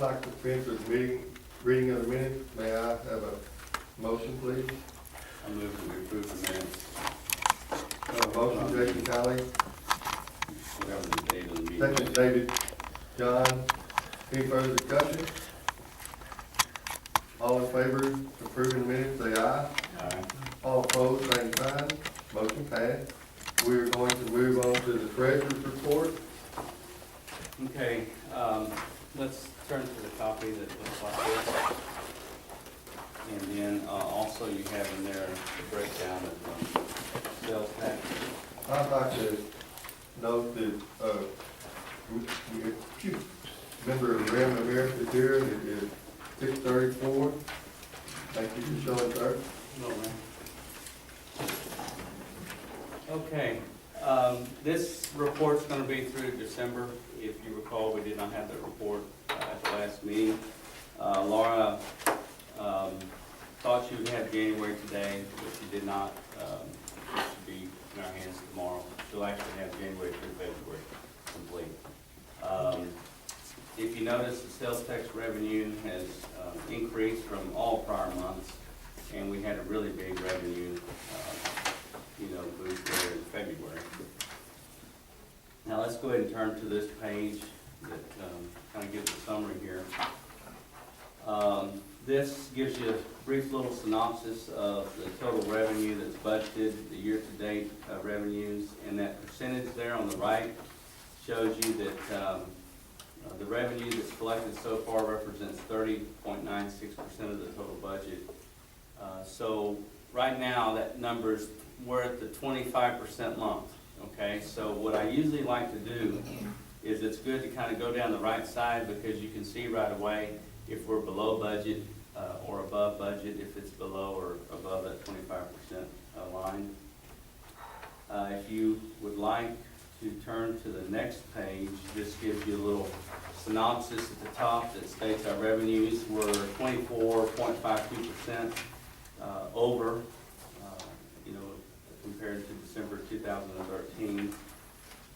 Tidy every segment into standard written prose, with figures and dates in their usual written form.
like to dispense with reading of the minutes. May I have a motion, please? I move that we approve the minutes. Motion, Jason Talley, Whatever the date of the meeting. second, David John. Any further discussion? All in favor of approving the minutes, say aye. Aye. All opposed, same sign. Motion passed. We're going to move on to the treasurer's report. Okay, let's turn to the copy that looks like this. And then also you have in there the breakdown of sales tax. I'd like to note that, member of the Ram America is here. It is 6:34. Thank you for showing, sir. Hello, man. Okay, this report's gonna be through December. If you recall, we did not have that report at the last meeting. Laura thought she would have January today, but she did not. It should be in our hands tomorrow. She'll actually have January through February complete. If you notice, the sales tax revenue has increased from all prior months, and we had a really big revenue boost there in February. Now let's go ahead and turn to this page that kind of gives a summary here. This gives you a brief little synopsis of the total revenue that's budgeted, the year-to-date revenues, and that percentage there on the right shows you that the revenue that's collected so far represents 30.96% of the total budget. So right now, that number's, we're at the 25% month, okay? So what I usually like to do is it's good to kind of go down the right side because you can see right away if we're below budget or above budget, if it's below or above that 25% line. If you would like to turn to the next page, this gives you a little synopsis at the top that states our revenues were 24.52% over, compared to December 2013.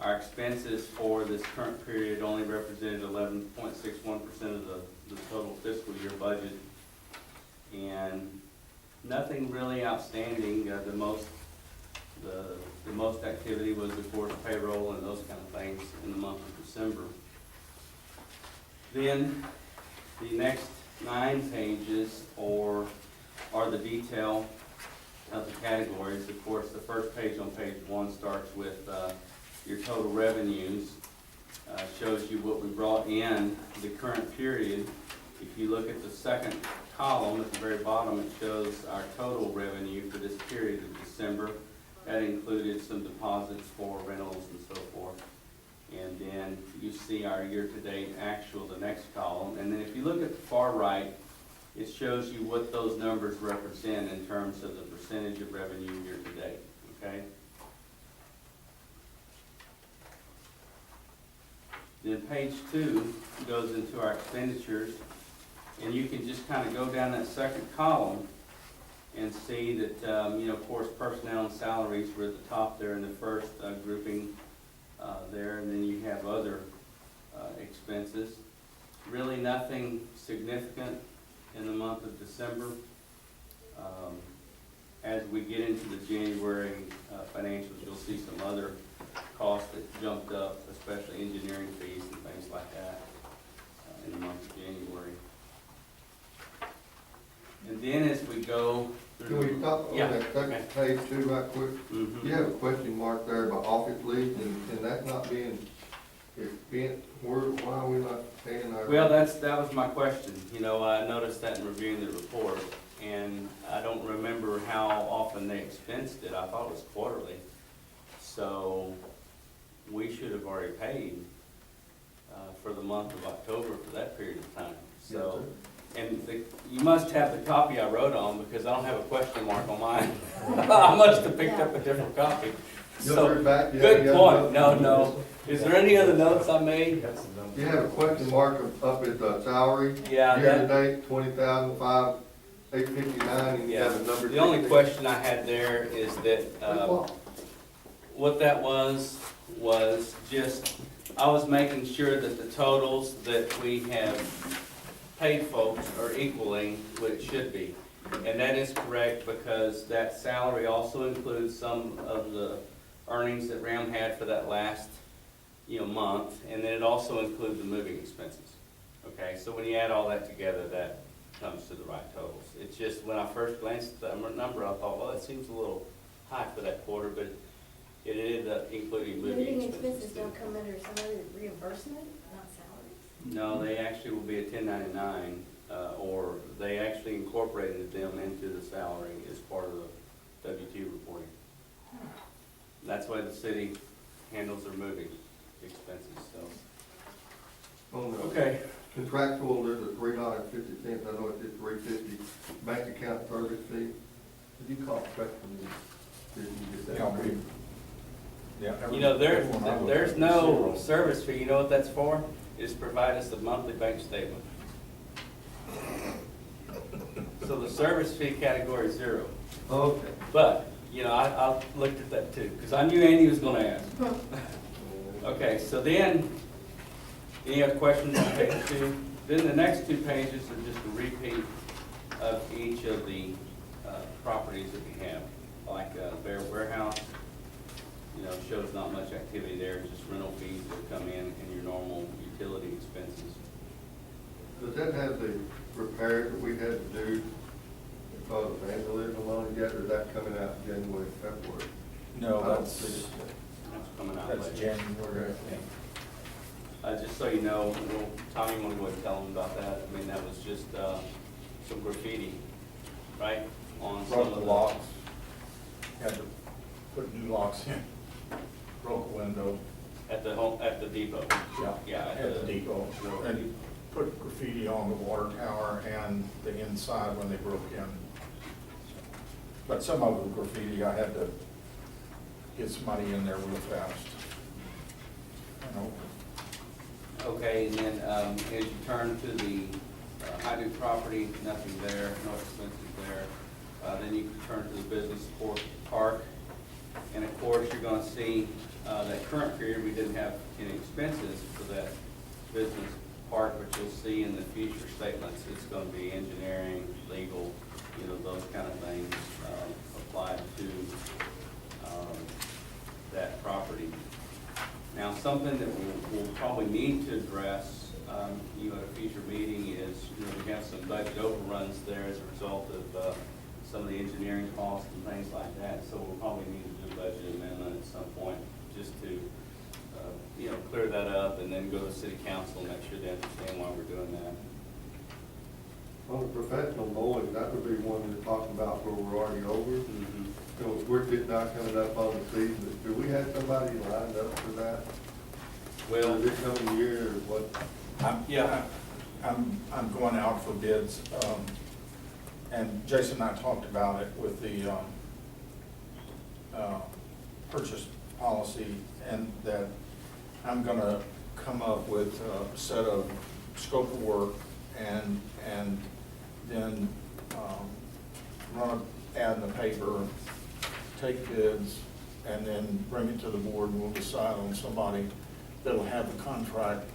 Our expenses for this current period only represented 11.61% of the total fiscal year budget, and nothing really outstanding. The most activity was, of course, payroll and those kind of things in the month of December. Then the next 9 pages are the detail of the categories. Of course, the first page on page 1 starts with your total revenues, shows you what we brought in the current period. If you look at the second column at the very bottom, it shows our total revenue for this period of December. That included some deposits for rentals and so forth. And then you see our year-to-date actual, the next column. And then if you look at the far right, it shows you what those numbers represent in terms of the percentage of revenue year-to-date, okay? Then page 2 goes into our expenditures, and you can just kind of go down that second column and see that, of course, personnel and salaries were at the top there in the first grouping there, and then you have other expenses. Really nothing significant in the month of December. As we get into the January financials, you'll see some other costs that jumped up, especially engineering fees and things like that in the month of January. And then as we go through... Can we talk on that second page too, right quick? Mm-hmm. You have a question mark there about office lease, and that not being spent. Why are we not paying our... Well, that was my question. I noticed that in reviewing the report, and I don't remember how often they expensed it. I thought it was quarterly. So we should have already paid for the month of October for that period of time. So, and you must have the copy I wrote on, because I don't have a question mark on mine. I must have picked up a different copy. So, good point. No. Is there any other notes I made? You have a question mark up at the salary. Yeah. Year-to-date, $20,500. 859, and you have a number. The only question I had there is that what that was just, I was making sure that the totals that we have paid folks are equaling what it should be. And that is correct, because that salary also includes some of the earnings that Ram had for that last, month, and then it also includes the moving expenses. Okay, so when you add all that together, that comes to the right totals. It's just, when I first glanced at the number, I thought, well, that seems a little high for that quarter, but it ended up including moving expenses too. Don't come under some other reimbursement, not salaries? No, they actually will be a 1099, or they actually incorporated them into the salary as part of the W-2 reporting. That's why the city handles their moving expenses, so. On the Okay. contractual, there's a $3.50, I know it's $3.50, bank account service fee. Did you call it question? Did you get that? Yeah. There's no service fee. You know what that's for? Is provide us a monthly bank statement. So the service fee category is 0. Okay. But, I looked at that too, because I knew Andy was gonna ask. Okay, so then, any other questions on page 2? Then the next 2 pages are just a repeat of each of the properties that we have, like Bear Warehouse. Shows not much activity there, just rental fees that come in and your normal utility expenses. Does that have the repairs that we had to do because of vandalism on it yet, or is that coming out in January, February? No, I don't see it yet. That's coming out that's later. January. Just so you know, Tommy, you want to go ahead and tell them about that? I mean, that was just some graffiti, right? On some Broke of the the locks, had to put new locks in, broke a window, at the depot. Yeah, at the depot. And put graffiti on the water tower and the inside when they broke in. But some of the graffiti, I had to get somebody in there real fast. Okay, and then as you turn to the Highview property, nothing there, no expenses there. Then you can turn to the business park. And of course, you're gonna see that current period, we didn't have any expenses for that business park, but you'll see in the future statements, it's gonna be engineering, legal, those kind of things applied to that property. Now, something that we'll probably need to address, at a future meeting is, we have some budget overruns there as a result of some of the engineering costs and things like that. So we'll probably need to do a budget amendment at some point, just to, clear that up, and then go to city council and make sure they understand why we're doing that. On the professional mowing, that would be one we're talking about where we're already over. Mm-hmm. We're getting out coming up on the season. Do we have somebody lined up for that? Well, This coming year, or what? I'm going out for bids, and Jason and I talked about it with the purchase policy, and that I'm gonna come up with a set of scope of work and then run an ad in the paper, take bids, and then bring it to the board, and we'll decide on somebody that'll have the contract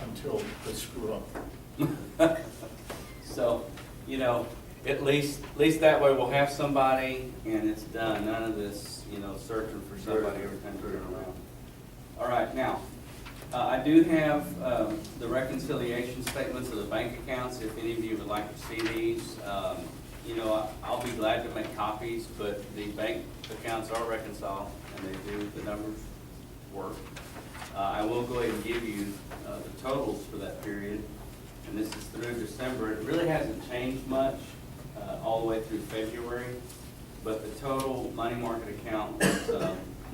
until they screw up. So, at least that way we'll have somebody and it's done. None of this, searching for somebody every time we turn around. All right, now, I do have the reconciliation statements of the bank accounts. If any of you would like to see these, I'll be glad to make copies, but the bank accounts are reconciled and they do, the numbers work. I will go ahead and give you the totals for that period, and this is through December. It really hasn't changed much all the way through February, but the total money market account was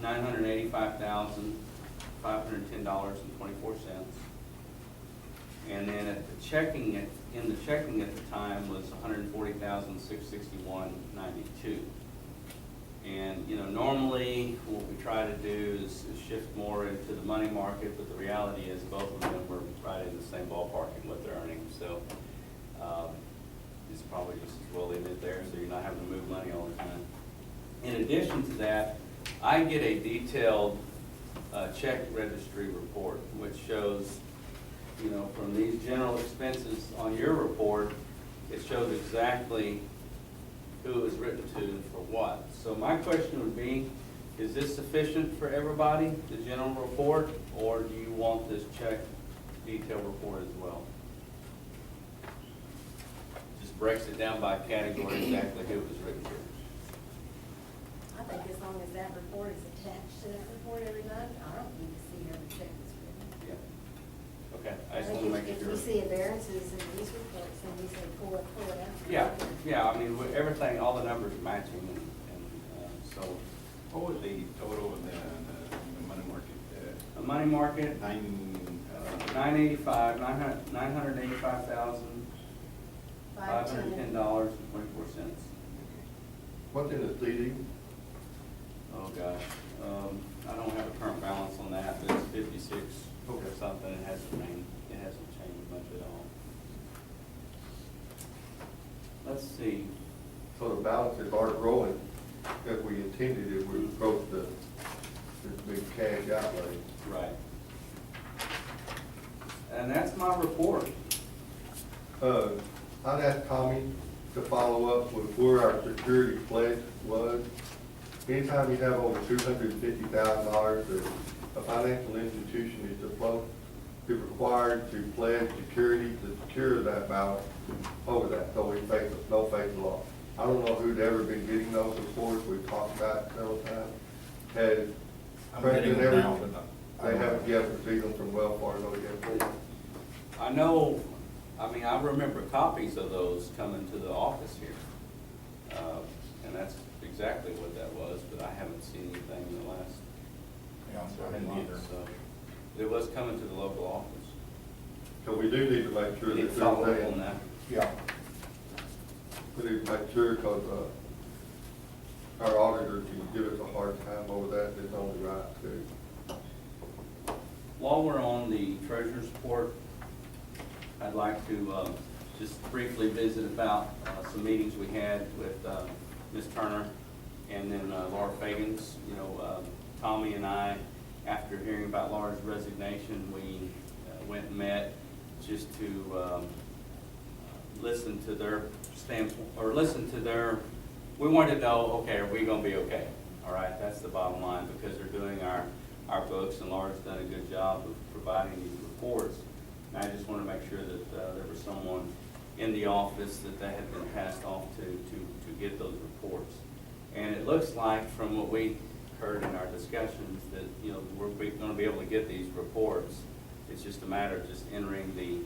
$985,510.24. And then at the checking, in the checking at the time was $140,661.92. And, normally what we try to do is shift more into the money market, but the reality is both of them were right in the same ballpark in what they're earning. So it's probably just as well they did there, so you're not having to move money all the time. In addition to that, I get a detailed check registry report, which shows you know, from these general expenses on your report, it shows exactly who it was written to and for what. So my question would be, is this sufficient for everybody, the general report, or do you want this check detail report as well? Just breaks it down by category exactly who it was written to. I think as long as that report is attached to that report every month, I don't need to see every check that's written. Yeah. Okay, I I just want think to make if sure. we see variances in these reports, then we say pull it out. Yeah, I mean, everything, all the numbers are matching, and so. What was the total of the money market? A money market, 9, nine hundred eighty-five thousand, $510.24. What's in the CD? Oh, gosh, I don't have a current balance on that, but it's 56 or Okay. something, it hasn't changed much at all. Let's see, So the balances are growing, if we intended it, we approach this big cash outlay. right. And that's my report. I'd ask Tommy to follow up with where our security pledge was. Anytime you have over $250,000 that a financial institution is to float, is required to pledge security to secure that balance over that, so we face no face loss. I don't know who's ever been getting those reports, we've talked about it several times. Has I'm getting President them now, ever, but they haven't yet received them from Wells Fargo yet. I know, I mean, I remember copies of those coming to the office here. And that's exactly what that was, but I haven't seen anything in the last Yeah, I several didn't either. months, so. It was coming to the local office. So we do need to make sure We need that to follow they're up on paying. that. Yeah, We need to make sure, because our auditor can give us a hard time over that, it's only right to. While we're on the treasurer's report, I'd like to just briefly visit about some meetings we had with Ms. Turner and then Laura Fagans. You know, Tommy and I, after hearing about Laura's resignation, we went and met just to listen to their standpoint, or listen to their, we wanted to know, okay, are we gonna be okay? All right, that's the bottom line, because they're doing our books, and Laura's done a good job of providing these reports. And I just want to make sure that there was someone in the office that had been passed off to get those reports. And it looks like, from what we heard in our discussions, that, you know, we're gonna be able to get these reports. It's just a matter of just entering the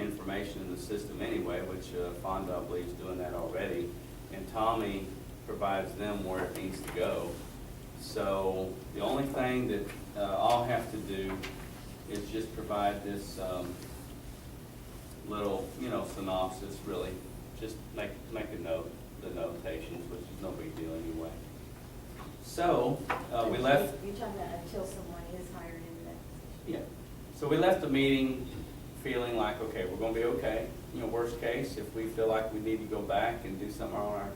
information in the system anyway, which Fonda, I believe, is doing that already. And Tommy provides them where it needs to go. So the only thing that I'll have to do is just provide this little, you know, synopsis, really. Just make a note, the notations, which is no big deal anyway. So, we left. You're talking about until someone is hired into that position? Yeah, so we left the meeting feeling like, okay, we're gonna be okay. You know, worst case, if we feel like we need to go back and do something on our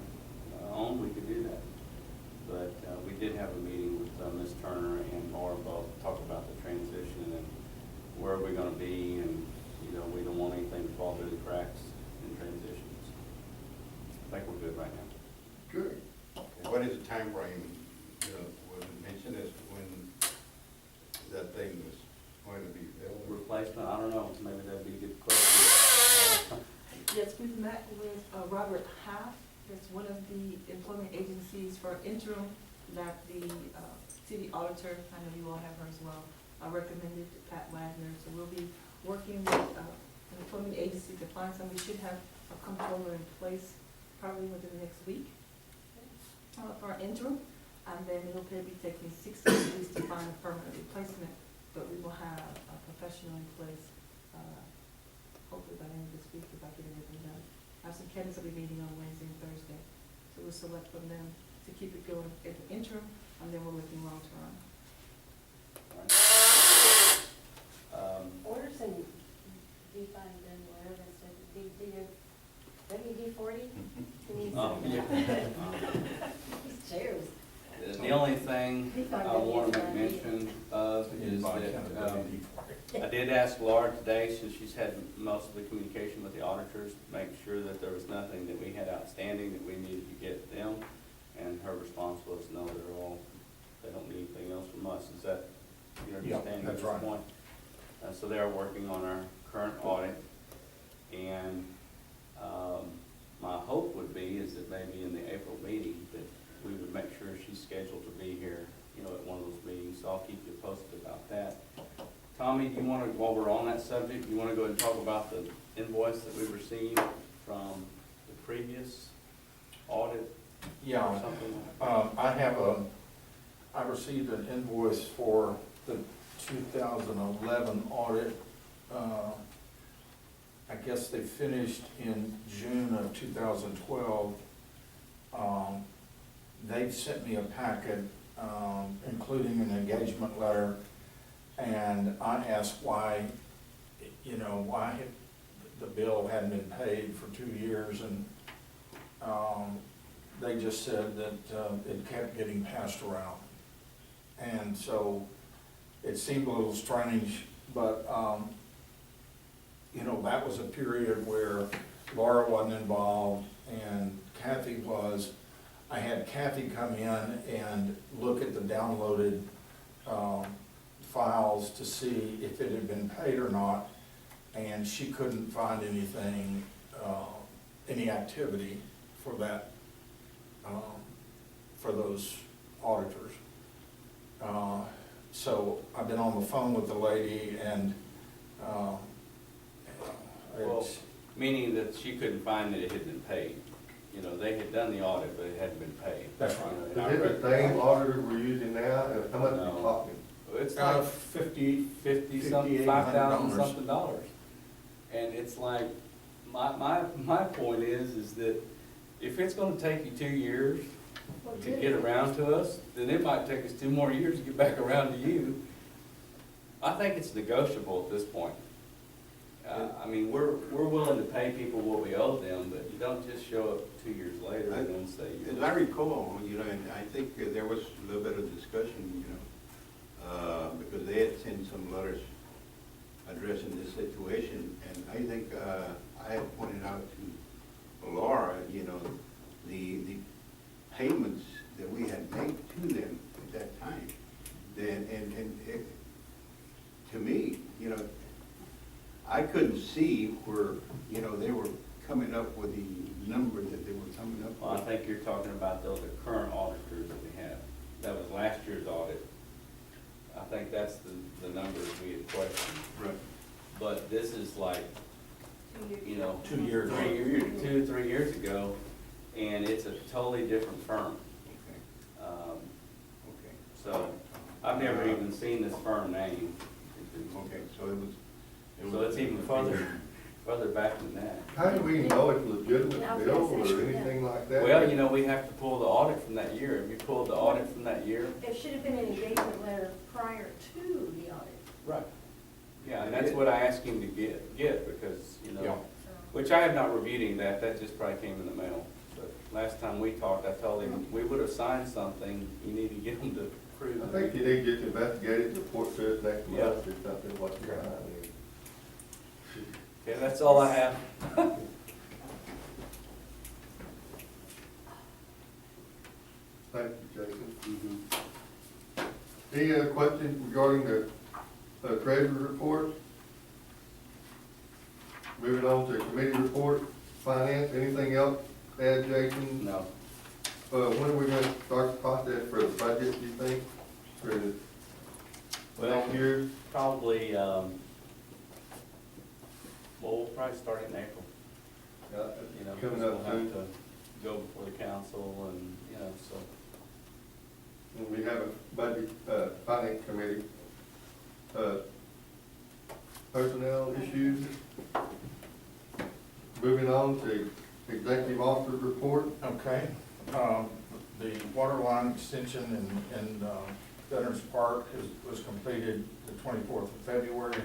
own, we could do that. But we did have a meeting with Ms. Turner and Laura both, talk about the transition and where we're gonna be, and, you know, we don't want anything to fall through the cracks in transitions. I think we're good right now. Good. what is the time frame, was it mentioned as when that thing was going to be filled? Replacement, I don't know, maybe that'd be a good question. Yes, we've met with Robert Half, that's one of the employment agencies for interim that the city auditor, I know you all have her as well, recommended Pat Wagner. So we'll be working with an employment agency to find some. We should have a comptroller in place probably within the next week for our interim. And then it'll probably be taking 6 weeks to find a permanent replacement, but we will have a professional in place hopefully by the end of this week if I get everything done. I have some candidates will be meeting on Wednesday and Thursday, so we'll select from them to keep it going at the interim, and then we're looking long term. Order some D5 and whatever that's WD-40? We need some. These chairs. The only thing I want to make mention of is that I did ask Laura today, since she's had most of the communication with the auditors, to make sure that there was nothing that we had outstanding that we needed to get them. And her response was, no, they don't need anything else from us. Is that your Yeah, understanding at that's this right. point? So they are working on our current audit. And my hope would be is that maybe in the April meeting that we would make sure she's scheduled to be here, at one of those meetings. So I'll keep you posted about that. Tommy, do you want to, while we're on that subject, you want to go ahead and talk about the invoice that we received from the previous audit? Yeah, Or something? I received an invoice for the 2011 audit. I guess they finished in June of 2012. They sent me a packet, including an engagement letter, and I asked why the bill hadn't been paid for 2 years, and they just said that it kept getting passed around. And so it seemed a little strange, but, that was a period where Laura wasn't involved and Kathy was. I had Kathy come in and look at the downloaded files to see if it had been paid or not, and she couldn't find anything, any activity for that, for those auditors. So I've been on the phone with the lady, and Well, it's, meaning that she couldn't find that it had been paid. They had done the audit, but it hadn't been paid. That's right. And I Is it read- the same auditor we're using now? And how much are No. you talking? It's out like of 50, 50 something, $5,000 something dollars. And it's like, my point is that if it's gonna take you 2 years Well, to get around to us, then it might take us 2 more years to get back around to you. I think it's negotiable at this point. We're willing to pay people what we owe them, but you don't just show up 2 years later and then say. As I recall, and I think there was a little bit of discussion, because they had sent some letters addressing this situation, and I think I had pointed out to Laura, the payments that we had made to them at that time. Then, and it, to me, I couldn't see where, they were coming up with the number that they were coming up Well, I with. think you're talking about the current auditors that we have. That was last year's audit. I think that's the numbers we had questioned. Right. But this is like, 2 years. 2 or 3 years ago, and it's a totally different firm. Okay, Um, okay. So, I've never even seen this firm name. Okay, so it was. So it's even further back than that. How do we know it's legitimate Yeah, I was bill gonna say, or yeah. anything like that? Well, we have to pull the audit from that year. Have you pulled the audit from that year? There should have been an engagement letter prior to the audit, Right. Yeah, and that's what I asked him to get, because, Yeah. so. which I have not reviewed him that just probably came in the mail. But last time we talked, I told him, we would have signed something, you need to get him to prove I it. think you need to get investigated, report to us next Yeah. month or something, what's going on. Okay, that's all I have. Thank you, Jason. Mhm. Any other questions regarding the treasurer's report? Moving on to committee report, finance, anything else, add, Jason? No. When are we gonna start the process for the budget, do you think, for the Well, next year? probably, well, we'll probably start it in April. Coming we'll up have soon. to go before the council and, so. When we have a budget, finance committee, personnel issues. Moving on to executive officer report. Okay, the water line extension in Veterans Park was completed the 24th of February.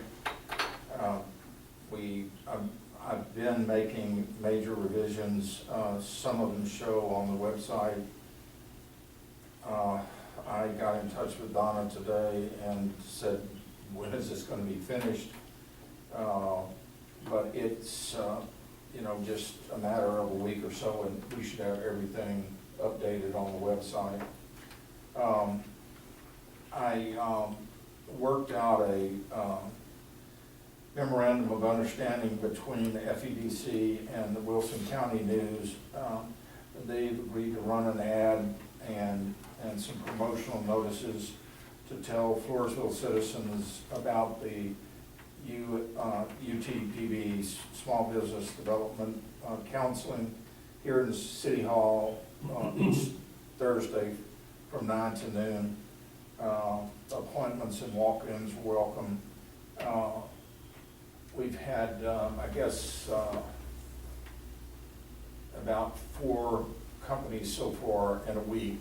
I've been making major revisions, some of them show on the website. I got in touch with Donna today and said when is this gonna be finished? But it's, you know, just a matter of a week or so, and we should have everything updated on the website. I worked out a memorandum of understanding between the FEDC and the Wilson County News. They've agreed to run an ad and some promotional notices to tell Floresville citizens about the UTPB, Small Business Development Counseling, here in City Hall each Thursday from 9 to noon. Appointments and walk-ins are welcome. We've had, I guess, about 4 companies so far in a week.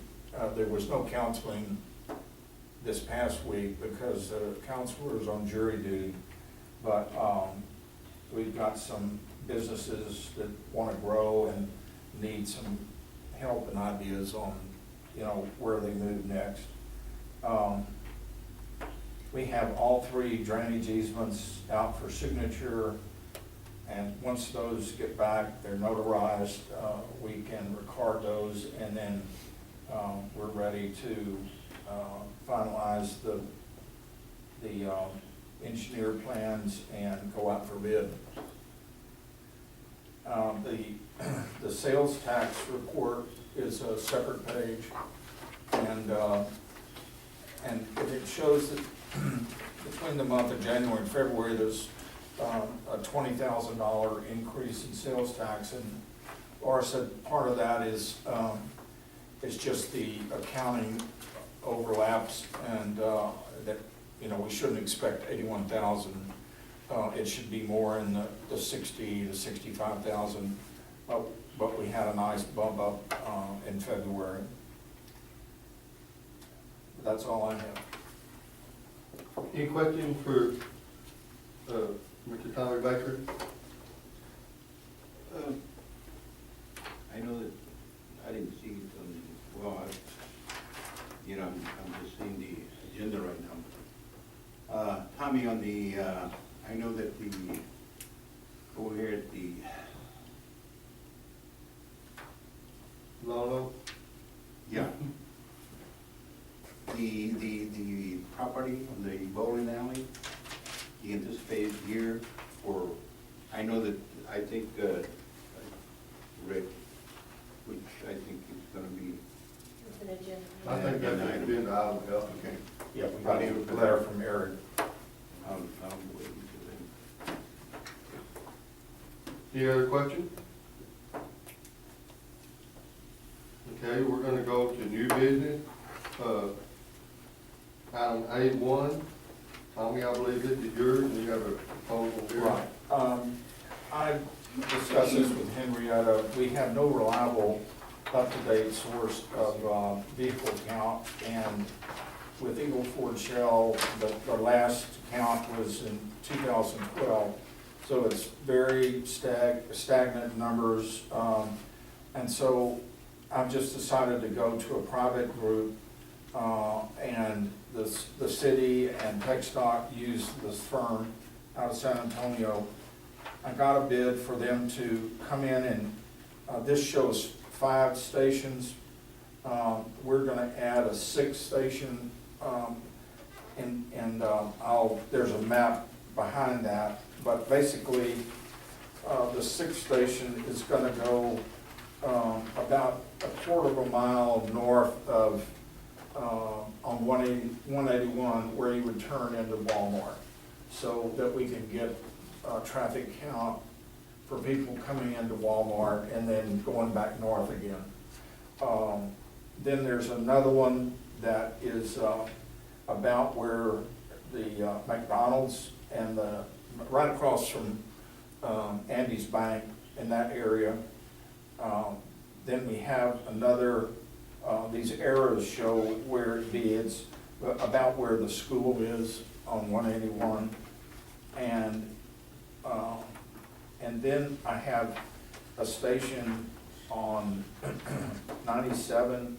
There was no counseling this past week because the counselor was on jury duty, but we've got some businesses that want to grow and need some help and ideas on, you know, where they move next. We have all 3 drainage easements out for signature, and once those get back, they're notarized, we can record those, and then we're ready to finalize the engineer plans and go out for bid. The sales tax report is a separate page, and it shows that between the month of January and February, there's a $20,000 increase in sales tax, and Laura said part of that is just the accounting overlaps, and that, you know, we shouldn't expect 81,000. It should be more in the 60 to 65,000, but we had a nice bump up in February. That's all I have. Any questions for Mr. Tommy Baker? I know that, I didn't see it on, well, you know, I'm just seeing the agenda right now. Tommy, on the, I know that the, over here at the, Lolo? yeah. The property on the bowling alley, the anticipated year for, I know that, I think, Rick, which I think is gonna be, It's an agenda. I think that's an agenda item, yeah. okay. Yeah, we got a letter from Eric. I'm waiting for them. Any other questions? Okay, we're gonna go to new business. Item A1, Tommy, I believe this is yours, and you have a proposal here. Right. I discussed this with Henrietta. We have no reliable, up-to-date source of vehicle count, and with Eagle Ford Shell, the last count was in 2012. So it's very stagnant numbers, and so I've just decided to go to a private group, and the city and TechStock used this firm out of San Antonio. I got a bid for them to come in, and this shows 5 stations. We're gonna add a 6th station, and there's a map behind that, but basically, the 6th station is gonna go about a quarter of a mile north of on 181, where you would turn into Walmart, so that we can get traffic count for people coming into Walmart and then going back north again. Then there's another one that is about where the McDonald's and right across from Andy's Bank in that area. Then we have another, these arrows show where it be. It's about where the school is on 181. And then I have a station on 97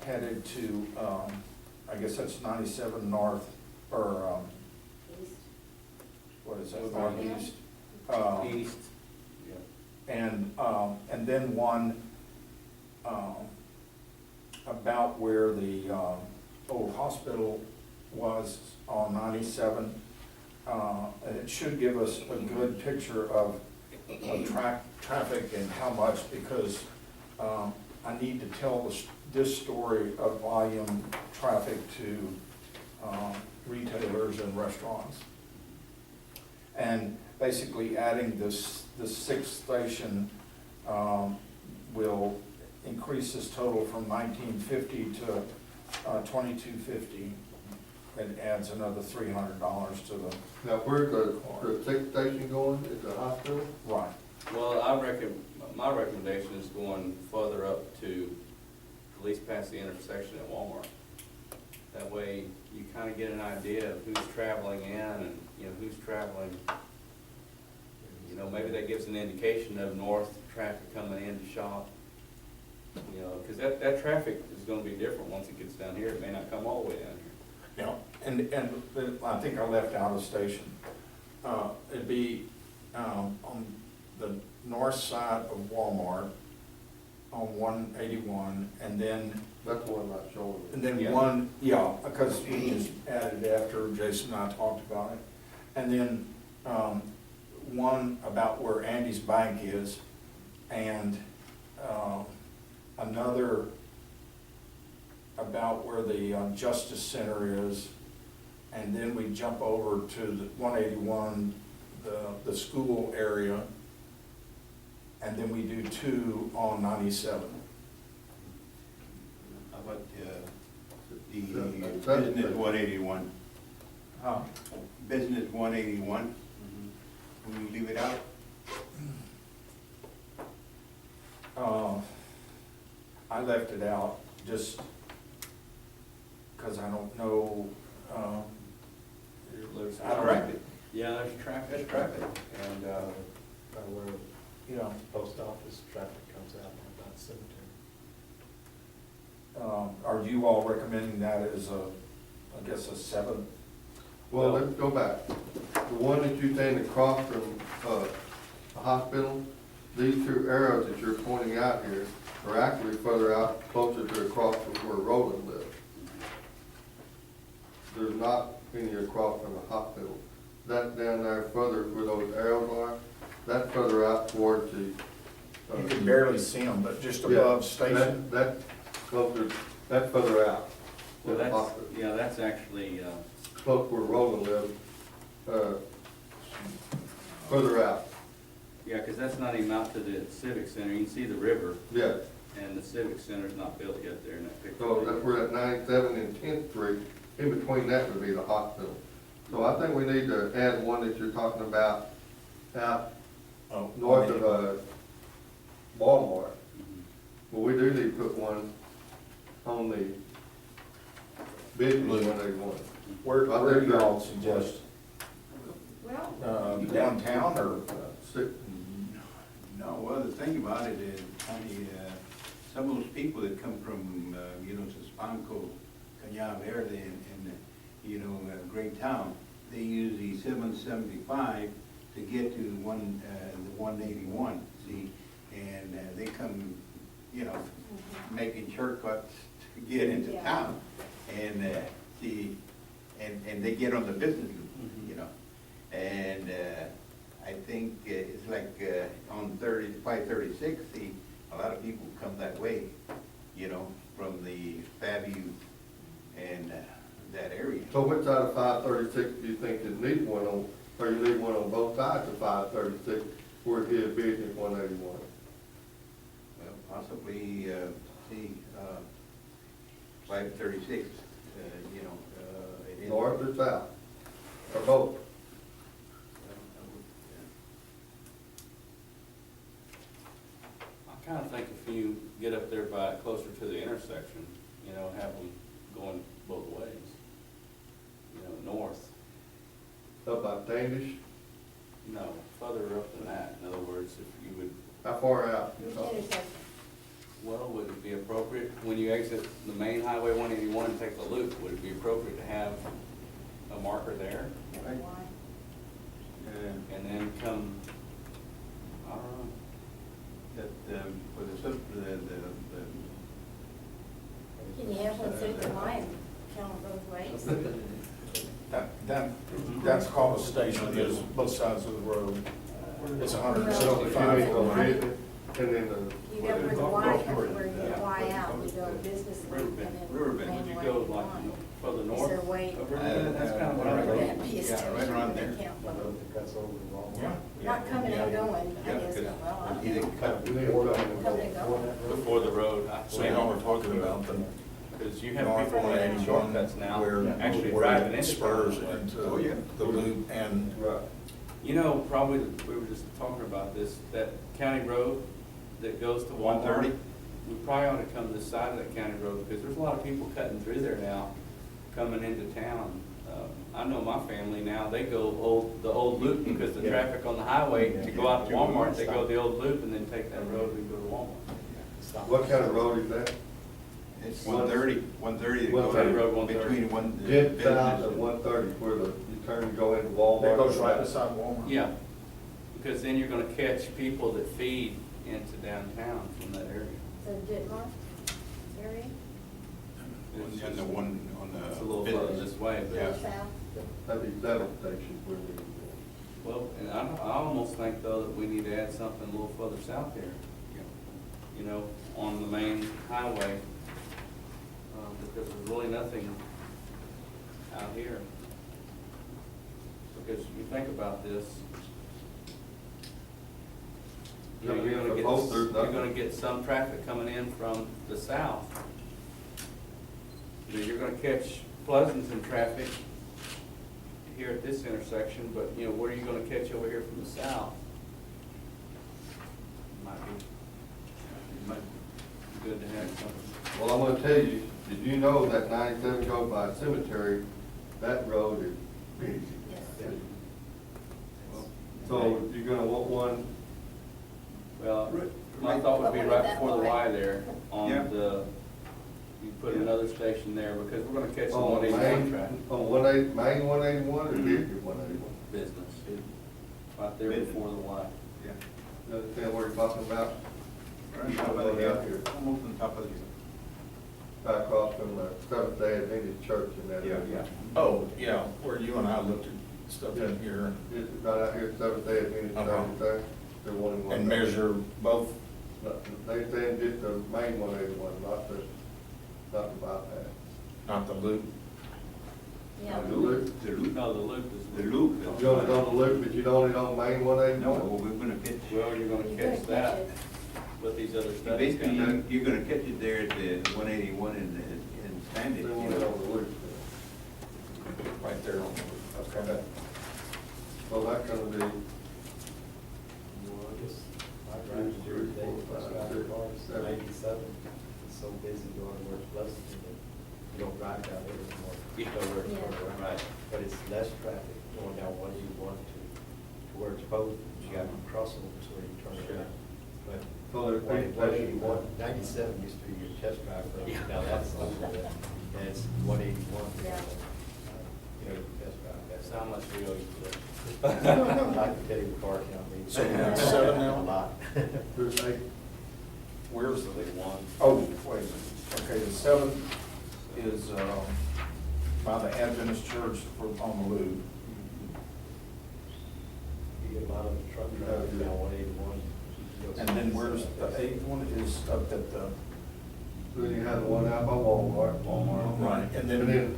headed to, I guess that's 97 north, or what is that, East. northeast? East, yeah. And then one, about where the, old hospital was on 97. And it should give us a good picture of traffic and how much, because, I need to tell this story of volume traffic to, retailers and restaurants. And basically adding this sixth station, will increase this total from 1950 to 2250. It adds another $300 to the, Now, where's the sixth station going, at the hospital? right. Well, my recommendation is going further up to at least past the intersection at Walmart. That way, you kind of get an idea of who's traveling in and, who's traveling. Maybe that gives an indication of north traffic coming in to shop. Because that traffic is gonna be different once it gets down here. It may not come all the way down here. And I think I left out a station. It'd be, on the north side of Walmart on 181, and then, That's the one not showing. Yeah. one, because we just added after Jason and I talked about it. And then, one about where Andy's bank is, and, another about where the Justice Center is, and then we jump over to the 181, the school area, and then we do 2 on 97. How about the business 181? Huh? Business 181, will you leave it out? I left it out just because I don't know, There's I don't Traffic. Yeah, there's traffic. And where you know, post office traffic comes out on that cemetery. are you all recommending that as I guess a 7? Well, let's go back. The one that you're saying across from, the hospital, these two arrows that you're pointing out here are actually further out, closer to across from where Roland lives. There's not any across from the hospital. That down there further where those arrows are, that's further out towards the. You can barely see them, but just above station. That's closer, that's further out. Well, than the hospital. that's actually, Close where Roland lives, further out. yeah, because that's not even out to the Civic Center. You can see the river, Yes. and the Civic Center's not built yet there in that picture. So that's where at 97 and 10th Street, in between that would be the hospital. So I think we need to add one that you're talking about out Oh, north of, Walmart. Mhm. Well, we do need to put one on the business 181. Where do y'all suggest? Well, Downtown or? Six, No, well, the thing about it is, some of those people that come from, Sespanco, Cañada Verde, and Great Town, they use the 775 to get to the 181, see? And they come, making shortcuts to get into Yeah. town. And, and they get on the business loop, And I think it's like on 536, see, a lot of people come that way, from the Fairview and that area. so which side of 536 do you think you need one on, or you need one on both sides of 536 where it is business 181? Well, possibly, 536, it is. North or south, or both? I kind of think if you get up there by, closer to the intersection, have them going both ways, north. Up by Standish, No, further up than that. In other words, if you would, how far out? which intersection? well, would it be appropriate, when you exit the main Highway 181 and take the loop, would it be appropriate to have a marker there? Why? and then come, I don't know. That, for the Can you have one suit the line, count it both ways? That's called a station, it is both sides of the road. It's 175 You for go one. business, and then You go where the Y comes, where you Y out, you go business loop and then. Riverbend. main Would you way go to like line. further Is north? there a way? Over there? That's kind of what I Would read. that be a Yeah, right station around where they there. count both? It cuts over the wall. Yeah. Not coming and going, I Yeah, guess, because well, I either don't cut You need to go. Come and go. Before the road. So y'all were talking about the Because you have north people one making 81 shortcuts now, where, actually where driving it into spurs town. into Oh, yeah. the loop and Right. You know, probably, we were just talking about this, that county road that goes to Walmart. 130? We probably ought to come this side of that county road, because there's a lot of people cutting through there now, coming into town. I know my family now, they go the old loop, because the Yeah. traffic on the highway, to go out to Yeah. Walmart, they go the old loop and then take that road and go to Walmart. What kind of road is that? It's 130, 130 that 130, goes Road 130. between one. Dead south business of and- 130, where the, you turn and go into Walmart. that goes right beside Walmart. Yeah, because then you're gonna catch people that feed into downtown from that area. So Ditmar area, On the one, on the. It's a little further business. this way, Yeah. but, south, That'd be seven stations where we. well, and I almost think though that we need to add something a little further south here. You know, on the main highway, because there's really nothing out here. Because you think about this, you know, Yeah, you're gonna for both, there's get, you're nothing. gonna get some traffic coming in from the south. You know, you're gonna catch Pleasanton traffic here at this intersection, but, you know, where are you gonna catch over here from the south? Might be good to have something. Well, I'm gonna tell you, did you know that 97 goes by a cemetery? That road is busy. yes. So you're gonna want one, Well, Right. my thought would be But right that before the way. Y there, on Yeah. the, you put Yeah. another station there, because we're gonna catch the on 181 main, traffic on main 181 or district 181? business. Right there Business. before the Y. Yeah. You understand what you're talking about? Right on top of the hill, almost on top of the hill. Right across from the Seventh Day Adventist Church in that area. Yeah. Oh, yeah, where you and I looked at stuff in here It's right out here, Seventh Day Adventist Church, Uh-huh. there, they're wanting one. and measure both. They saying just the main 181, not the bypass. Not the loop. Yeah. The loop, The loop. No, the loop is. The loop. you only on the loop, but you don't on main 181? No, we're gonna catch, Well, you're gonna You're gonna catch that catch it. with these other studies. basically, coming. you're gonna catch it there at the 181 and Standish, They you want it know. on the loop. Right there on the loop. Okay. Well, that's gonna be, Well, I guess I drive to every day, bus drive cars, 97, it's so busy going where it's Pleasanton that you don't drive down there anymore. You know where it's going around. Right. But it's less traffic going down 181 to where it's both, you got crossovers where you turn around. But so there's big 181, 97 used to be your test drive road, now that's over there, and it's 181. Yeah. You know, your test drive, That's that's how much we owe you for that. I can tell you the car count means. So we're at 7 now? A lot. There's 8. Where's the, One. oh, wait a minute. Okay, the 7 is, by the Adventist Church on the loop. You get a lot of the truck drivers down 181. And then where's the 8th one is up at the, Then you have the one out by Walmart. right, and And then, then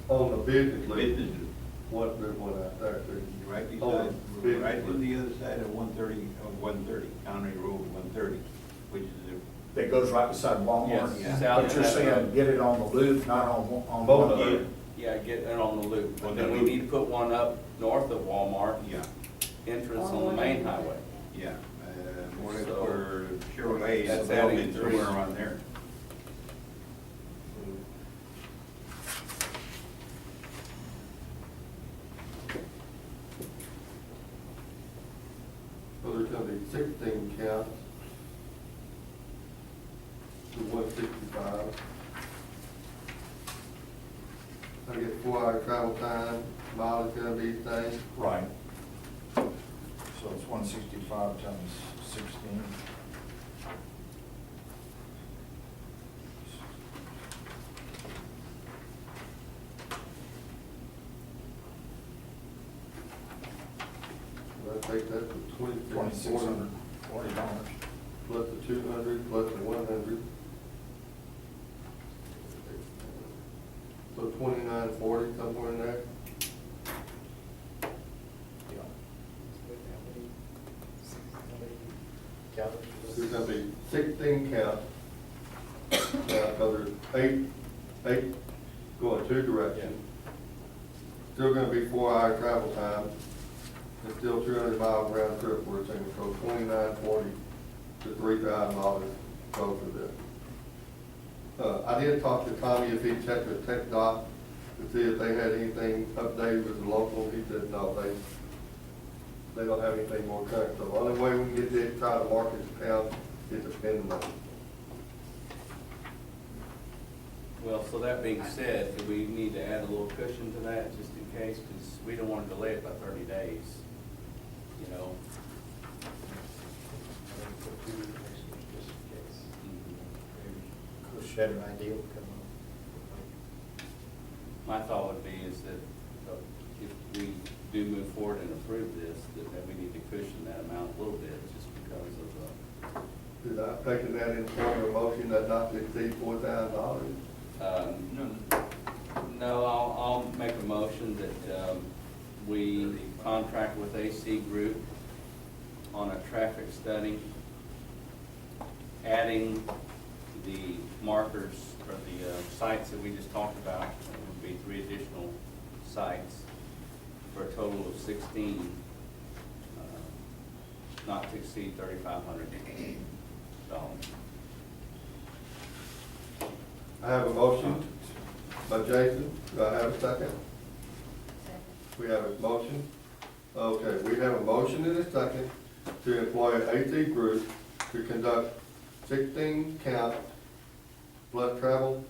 on the business loop, Business loop. what, there's one out there too. Right Oh, beside, big right loop. on the other side of 130, County Road 130, which is that goes right beside Walmart. Yes, Yeah. south But of you're that saying road. get it on the loop, not on Both one of of them. them? Yeah, get it on the loop, but On then the we loop. need to put one up north of Walmart, yeah, entrance on the main highway. yeah. More or less So, where Chevrolet that's is adding building, three. somewhere around there. So there's gonna be 16 counts to 165. I get 4 hour travel time, mileage gonna be the same. Right. So it's 165 times 16. I take that to $2,640. plus the 200, plus the 100. So 2940, somewhere in there. Yeah. There's gonna be 16 counts. Now, because there's eight going two directions. Still gonna be 4-hour travel time. It's still 200 miles round trip, we're saying, so 2940 to $3,000 both of this. I did talk to Tommy if he checked with Tech Dot to see if they had anything updated with the local. He said, no, they don't have anything more current. So the only way we can get this, try to market the town is to spend the money. Well, so that being said, do we need to add a little cushion to that, just in case, because we don't want to delay it by 30 days, you know? Better idea will come up. My thought would be is that if we do move forward and approve this, that we need to cushion that amount a little bit, just because of Did I taking that in form of a motion that not to exceed $4,000? No, I'll make a motion that we contract with AC Group on a traffic study, adding the markers or the sites that we just talked about. It would be 3 additional sites for a total of 16, not to exceed $3,500. I have a motion by Jason. Do I have a second? We have a motion. Okay, we have a motion and a second to employ an AT group to conduct 16 counts plus travel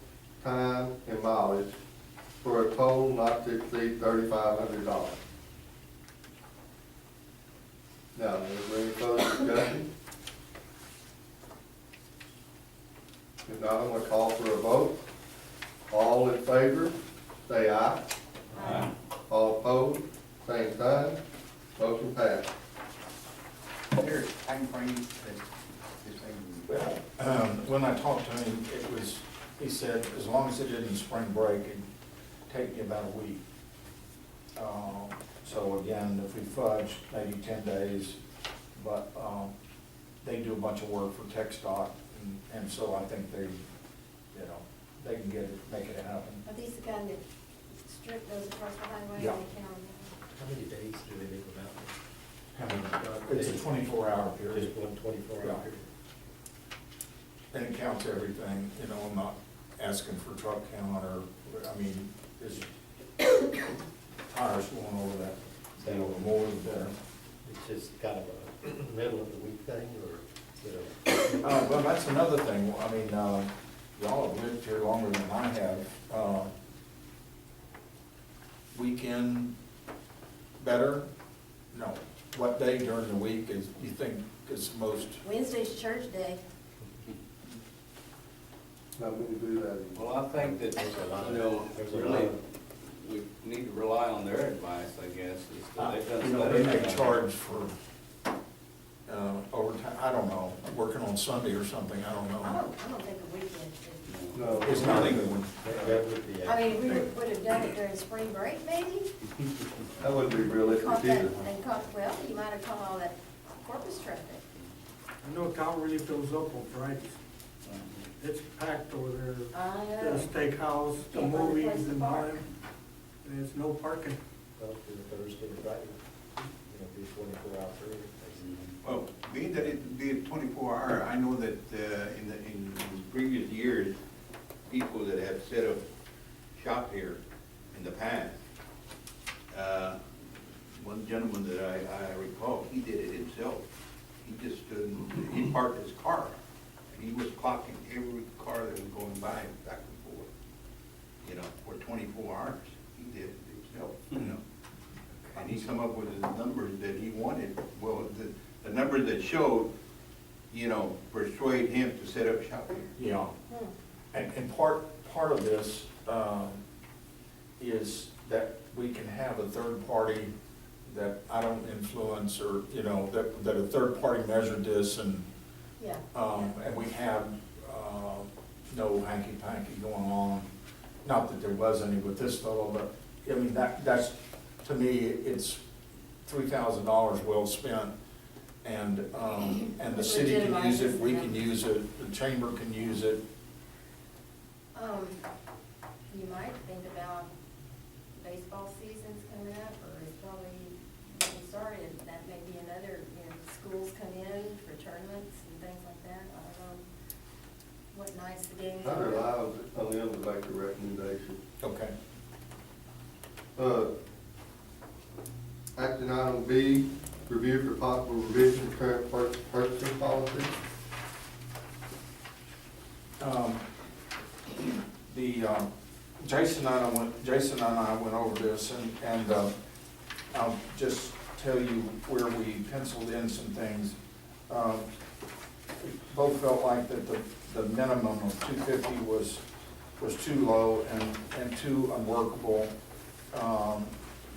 time and mileage for a total not to exceed $3,500. Now, is there any further discussion? If not, I'm gonna call for a vote. All in favor, say aye. Aye. All opposed, same sign. Motion passed. There, time frame that this thing. Well, when I talked to him, he said, as long as it didn't spring break, it'd take me about a week. So again, if we fudge, maybe 10 days, but, they do a bunch of work for TxDOT, and so I think they, they can make it happen. Are these the kind that strip goes across the highway Yeah. and they count? How many days do they make them out? It's a 24-hour period. Just one 24-hour Yeah. period? And it counts everything, I'm not asking for truck count it's tires going over that, the more the better. It's just kind of a middle of the week thing, or, Well, that's another thing, y'all have lived here longer than I have. Weekend better? No. What day during the week is, you think is most? Wednesday's church day. Not many do that. Well, I think that, There's a lot of- there's a lot really, of- we need to rely on their advice, I guess. Is that they've done They studies may on charge for overtime, I don't know, working on Sunday or something, I don't I know. don't think a weekend should. No. It's not a good one. that would be. I mean, we would have done it during spring break, maybe? That wouldn't be realistic Caught that, either. and caught, well, you might have caught all that Corpus traffic. I know town really fills up on Fridays. It's packed over there. I The know. steakhouse, the Can't find a movies place to and park. all. There's no parking. Well, do Thursday and Friday, be 24-hour period. Well, being that it be a 24-hour, I know that in previous years, people that have set up shop here in the past, one gentleman that I recall, he did it himself. He just stood, he parked his car, and he was clocking every car that was going by back and forth, for 24 hours. He did it himself, And he come up with the numbers that he wanted. Well, the numbers that showed, you know, persuade him to set up shop here. Yeah. Hmm. And part of this, is that we can have a third party that I don't influence, or, you know, that a third party measured this, and, Yeah. and we have, no hanky-panky going on. Not that there was any with this fellow, but, I mean, that's, to me, it's $3,000 well spent. And the city can use it, we can use it, the chamber can use it. You might think about baseball season's coming up, or it's probably getting started. That may be another, you know, schools come in for tournaments and things like that. I don't know what nights the games I are. rely on them to make a recommendation. Okay. Action item B, review for possible revision to current purchasing policy. Jason and I went over this, and I'll just tell you where we penciled in some things. We both felt like that the minimum of $250 was too low and too unworkable.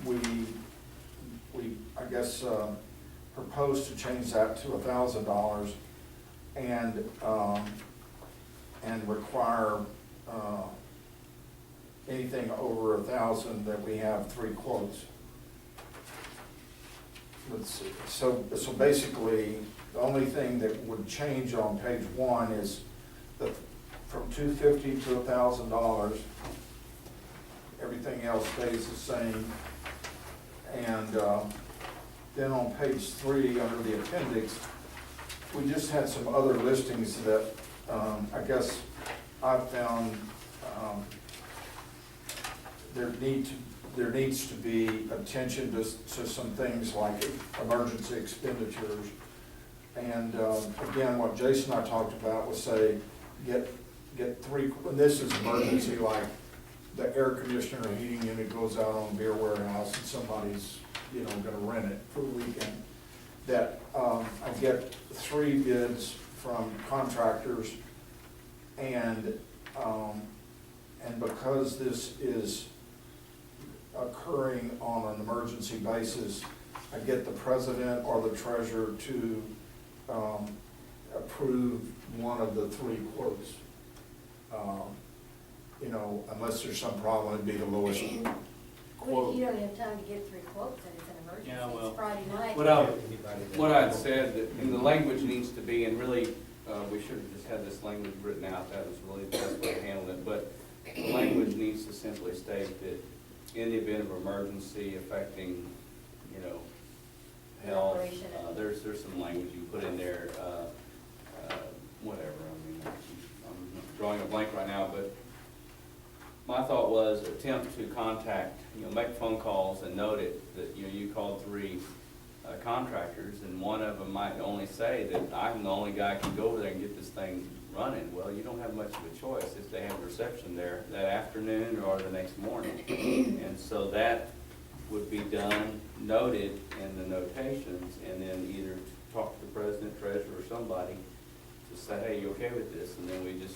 We I guess, proposed to change that to $1,000 and require, anything over 1,000 that we have 3 quotes. Let's see, so basically, the only thing that would change on page 1 is from $250 to $1,000. Everything else stays the same. And then on page 3, under the appendix, we just had some other listings that I guess I've found there needs to be attention to some things like emergency expenditures. And again, what Jason and I talked about was say, get 3, and this is emergency, like the air conditioner or heating unit goes out on a beer warehouse and somebody's, you know, gonna rent it for the weekend. That I get 3 bids from contractors, and because this is occurring on an emergency basis, I get the president or the treasurer to approve one of the 3 quotes. You know, unless there's some problem, it'd be the lowest Well, quote. if you don't have time to get 3 quotes, and it's an emergency, Yeah, well, it's Friday night. What I'd said, that, and the language needs to be, and really, we should have just had this language written out, that was really the best way to handle it, but the language needs to simply state that in the event of emergency affecting, you know, health, Operation. there's some language you put in there, whatever, I mean, I'm drawing a blank right now, but my thought was attempt to contact, you know, make phone calls and note it, that, you know, you called 3 contractors, and one of them might only say that I'm the only guy who can go over there and get this thing running. Well, you don't have much of a choice if they have a reception there that afternoon or the next morning. And so that would be done, noted in the notations, and then either talk to the president, treasurer, or somebody to say, hey, you okay with this? And then we just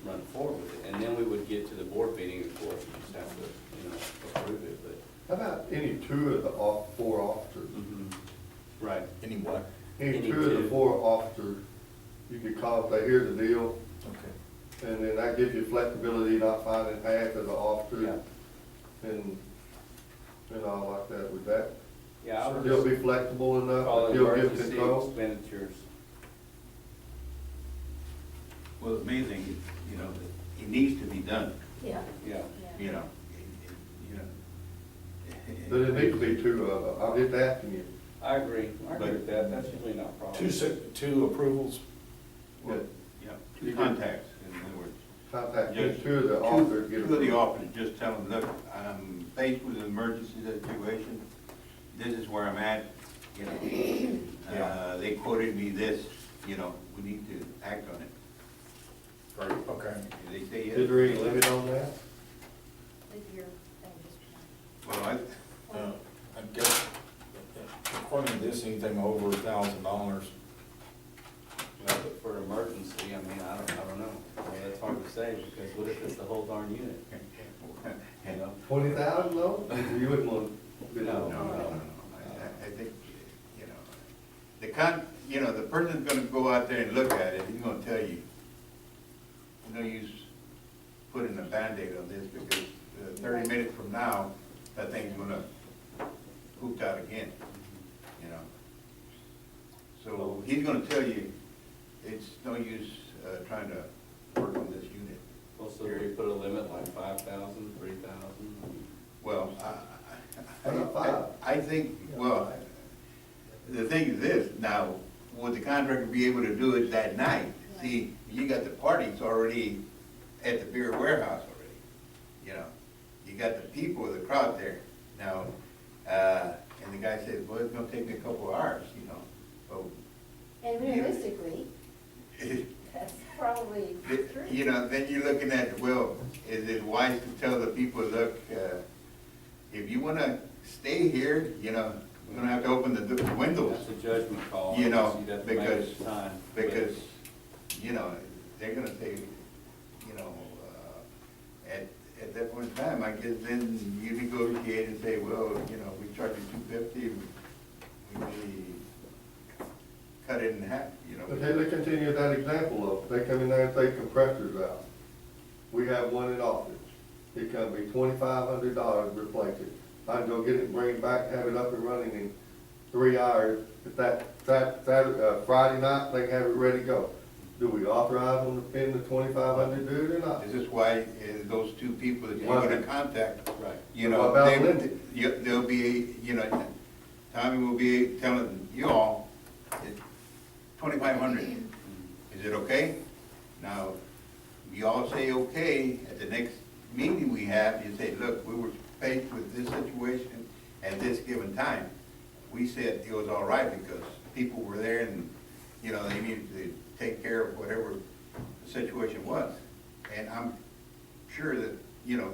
run forward with it. And then we would get to the board meeting, of course, we just have to, you know, approve it, but. How about any 2 of the 4 officers? Right. Any what? Any Any 2 of the 2. 4 officers, you could call if they hear the deal, Okay. and then that gives you flexibility, not finding half of the officers. Yeah. And all like that. With that, Yeah, I would you'll just be flexible enough, call that it you'll give emergency control. expenditures. Well, the main thing, you know, it needs to be done, Yeah. Yeah. you know, you know. But it needs to be 2 of them, I'm just asking you. I agree with that, that's usually not a problem. 2 approvals. Well, yeah, 2 contacts, in other words. Contact Just 2 of the officers, get 2 of the approved. officers, just tell them, look, I'm faced with an emergency situation, this is where I'm at, you know. They quoted me this, you know, we need to act on it. Right, okay. If they say yes. Is there any limit on that? If your thing just. Well, I guess, according to this, anything over $1,000 say, because what if it's the whole darn unit? You know? 20,000 though? You wouldn't want to. No. I think, you know, the person's gonna go out there and look at it, he's gonna tell you, no use putting a Band-Aid on this, because 30 minutes from now, that thing's gonna poop out again, you know? So he's gonna tell you, it's no use trying to work on this unit. Well, so do we put a limit like 5,000, 3,000? Well, Five. I think, well, the thing is this, now, would the contractor be able to do it that night? See, you got the parties already at the beer warehouse already, you know? You got the people, the crowd there. Now, and the guy said, well, it's gonna take me a couple of hours, you know? So, And realistically, that's probably true. you know, then you're looking at, well, is it wise to tell the people, look, if you wanna stay here, you know, we're gonna have to open the windows. That's a judgment call. You know, You'd have to make it because, at the time. because, you know, they're gonna say, you know, at that point in time, I guess then you negotiate and say, well, you know, we charge you $250, we may cut it in half, you know. But then they continue that example of, they come in there and say compressors out. We have one in office. It can be $2,500 replace it. I can go get it, bring it back, have it up and running in 3 hours. If Friday night, they can have it ready to go. Do we authorize them to spend the $2,500 do it or not? This is why those two people that you're gonna contact, Right. you What know, about Lindsay? they'll be, you know, Tommy will be telling you all, it's 2,500. Is it okay? Now, you all say okay, at the next meeting we have, you say, look, we were faced with this situation at this given time. We said it was all right because people were there and, you know, they needed to take care of whatever the situation was. And I'm sure that, you know,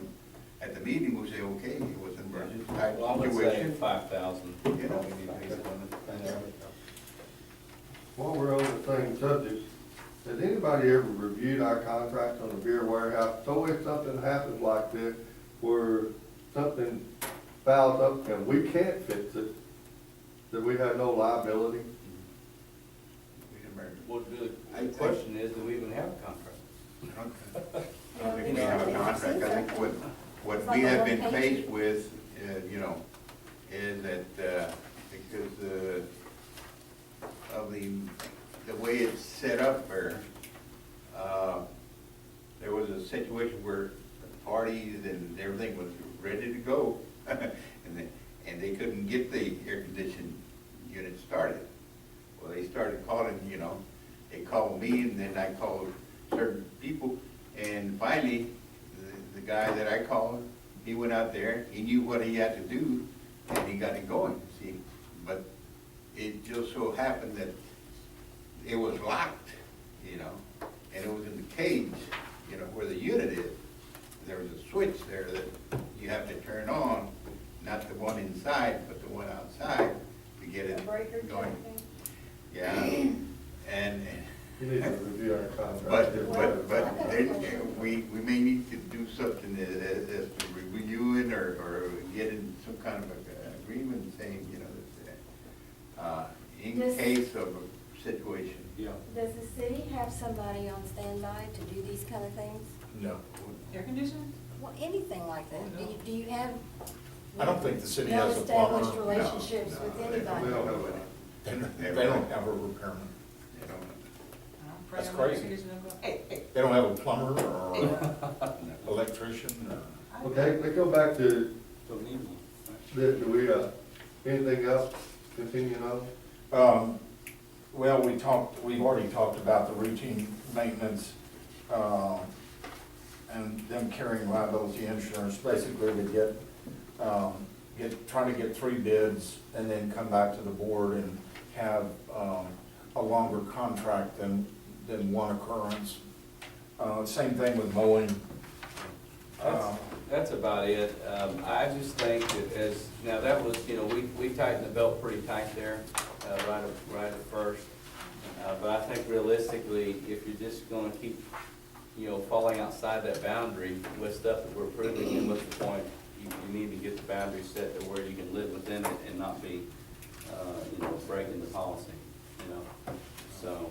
at the meeting, we'll say, okay, it was an emergency type Well, I would say situation. 5,000. You know. We need to base it on it. While we're on the same subject, has anybody ever reviewed our contracts on the beer warehouse? It's always something happens like this where something fouls up and we can't fix it, that we have no liability. Well, the question is, do we even have a contract? I don't think we have a contract. I think what we have been faced with, you know, is that, because of the way it's set up there was a situation where parties and everything was ready to go, and they couldn't get the air conditioning unit started. Well, they started calling, you know, they called me, and then I called certain people, and finally, the guy that I called, he went out there, he knew what he had to do, and he got it going, see? But it just so happened that it was locked, you know, and it was in the cage, you know, where the unit is. There was a switch there that you have to turn on, not the one inside, but the one outside to get A it breaker type going. thing? Yeah, and, You need to review our contract. but we may need to do something as to reviewing or getting some kind of agreement saying, you know, that, in Yes. case of a situation. Yeah. Does the city have somebody on standby to do these kind of things? No. Air conditioning? Well, anything like that. Oh, no. Do you have? I don't think the city has a plumber. Well-established relationships with We anybody? don't have They don't have a repairman. You know, That's I'm praying my air crazy. conditioner go, hey, hey. They don't have a plumber or an electrician or. Okay, let's go back to, Don't need one. do we, anything else continuing on? Well, we've already talked about the routine maintenance, and them carrying liability insurance, basically to try to get 3 bids and then come back to the board and have, a longer contract than one occurrence. Same thing with mowing. That's about it. I just think that now that was, you know, we tightened the belt pretty tight there, right at first. But I think realistically, if you're just gonna keep you know, falling outside that boundary with stuff that we're approving, then what's the point? You need to get the boundary set to where you can live within it and not be, you know, breaking the policy, you know, so.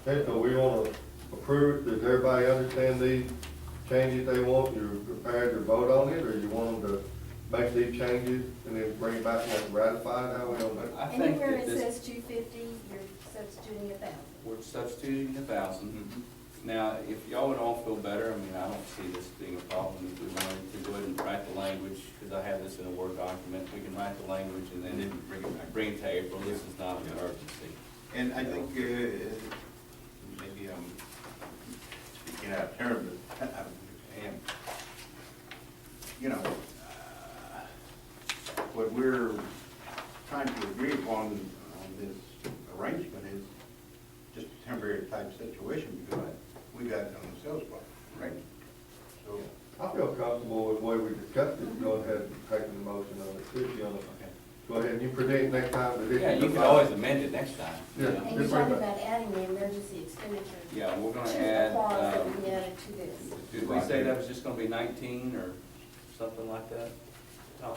Okay, so we wanna approve it, does everybody understand these changes they want, you're prepared to vote on it, or you want them to make these changes and then bring it back and ratify it, how we gonna do it? I think Anywhere that it this, says 250, you're substituting 1,000. we're substituting 1,000. Now, if y'all would all feel better, I mean, I don't see this being a problem if we wanted to go ahead and write the language, because I have this in a Word document, we can write the language and then bring it to April, this is not an emergency. And I think, maybe I'm speaking out of turn, but I am, you know, what we're trying to agree upon on this arrangement is just a temporary type situation, because we got it on the sales block, right? So, I feel comfortable with the way we discussed it, go ahead and take the motion on it, if you wanna, go ahead, and you predict next time that this. Yeah, you can always amend it next time. you Yeah. know. And you're talking about adding the emergency expenditure. Yeah, we're gonna To the add, clause that we added to this. did we say that was just gonna be 19 or something like that, Tom?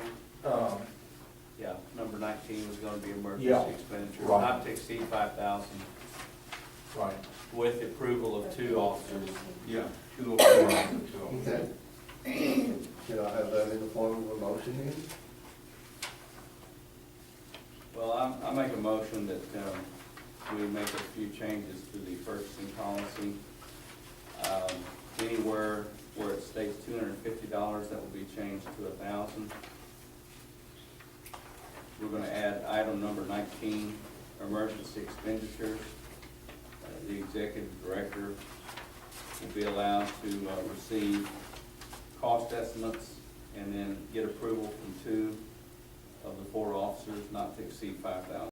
Yeah, number 19 was gonna be Yeah, emergency expenditure, right. not to exceed 5,000, Right. with approval of 2 officers. yeah, 204, so. Okay. Can I have that in the form of a motion then? Well, I make a motion that we make a few changes to the purchasing policy. Anywhere where it states $250, that will be changed to 1,000. We're gonna add item number 19, emergency expenditures. The executive director will be allowed to receive cost estimates and then get approval from 2 of the 4 officers not to exceed 5,000.